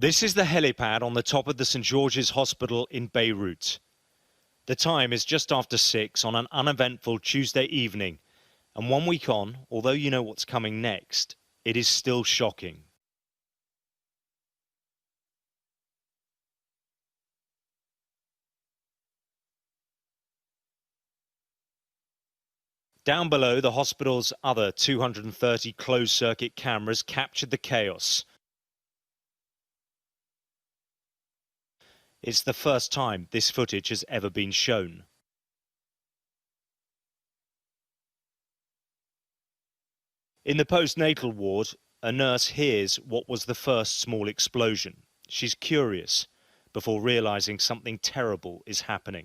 This is the helipad on the top of the St. George's Hospital in Beirut. The time is just after 6 on an uneventful Tuesday evening, and 1 week on, although you know what's coming next, it is still shocking. Down below, the hospital's other 230 closed-circuit cameras captured the chaos. It's the first time this footage has ever been shown. In the postnatal ward, a nurse hears what was the first small explosion. She's curious before realizing something terrible is happening.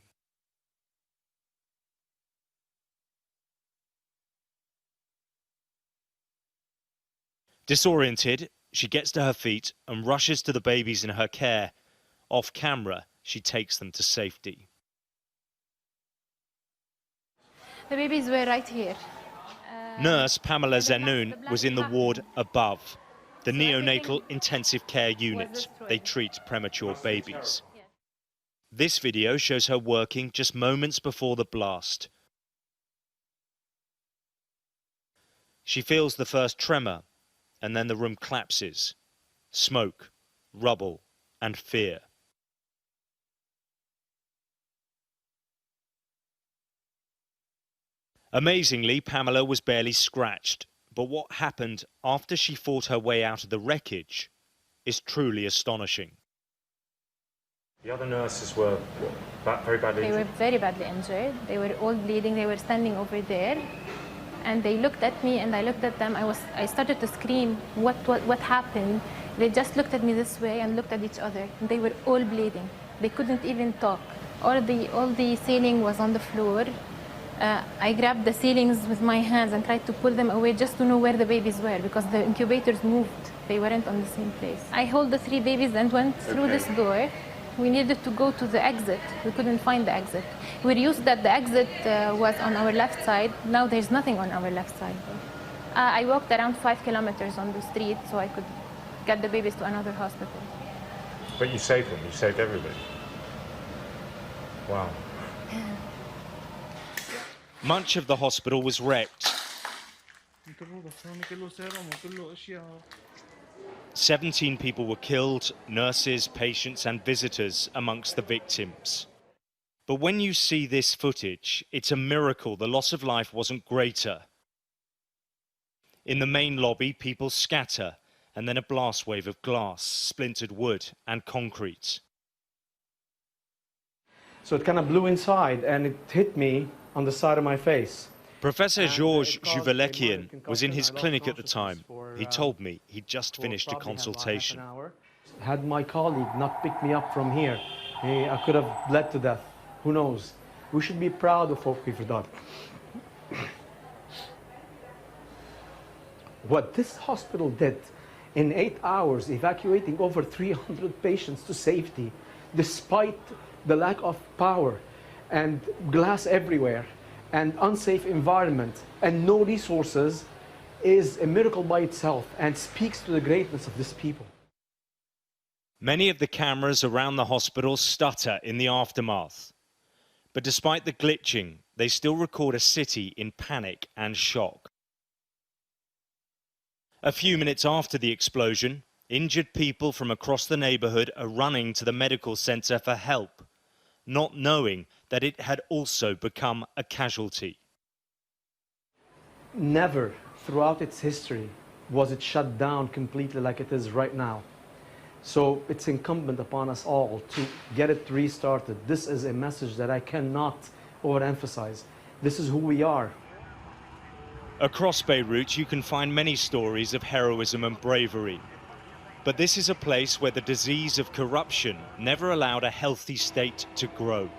Disoriented, she gets to her feet and rushes to the babies in her care. Off camera, she takes them to safety. The babies were right here. Nurse Pamela Zenoun was in the ward above, the neonatal intensive care unit. They treat premature babies. This video shows her working just moments before the blast. She feels the first tremor, and then the room collapses. Smoke, rubble, and fear. Amazingly, Pamela was barely scratched, but what happened after she fought her way out of the wreckage is truly astonishing. The other nurses were very badly injured? They were very badly injured. They were all bleeding. They were standing over there, and they looked at me, and I looked at them. I started to scream, what happened? They just looked at me this way and looked at each other, and they were all bleeding. They couldn't even talk. All the ceiling was on the floor. I grabbed the ceilings with my hands and tried to pull them away just to know where the babies were, because the incubators moved. They weren't on the same place. I held the 3 babies and went through this door. We needed to go to the exit. We couldn't find the exit. We used that the exit was on our left side. Now there's nothing on our left side. I walked around 5 kilometers on the street so I could get the babies to another hospital. But you saved them. You saved everybody. Wow. Much of the hospital was wrecked. 17 people were killed, nurses, patients and visitors amongst the victims. But when you see this footage, it's a miracle the loss of life wasn't greater. In the main lobby, people scatter, and then a blast wave of glass, splintered wood and concrete. So it kind of blew inside and it hit me on the side of my face. Professor Georges Juvelekian was in his clinic at the time. He told me he'd just finished a consultation. Had my colleague not picked me up from here, I could have bled to death. Who knows? We should be proud of what we've done. What this hospital did in 8 hours, evacuating over 300 patients to safety, despite the lack of power and glass everywhere and unsafe environment and no resources, is a miracle by itself and speaks to the greatness of this people. Many of the cameras around the hospital stutter in the aftermath. But despite the glitching, they still record a city in panic and shock. A few minutes after the explosion, injured people from across the neighborhood are running to the medical center for help, not knowing that it had also become a casualty. Never throughout its history was it shut down completely like it is right now. So it's incumbent upon us all to get it restarted. This is a message that I cannot overemphasize. This is who we are. Across Beirut, you can find many stories of heroism and bravery. But this is a place where the disease of corruption never allowed a healthy state to grow.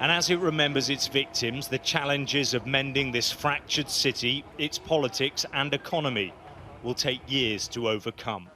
And as it remembers its victims, the challenges of mending this fractured city, its politics and economy, will take years to overcome.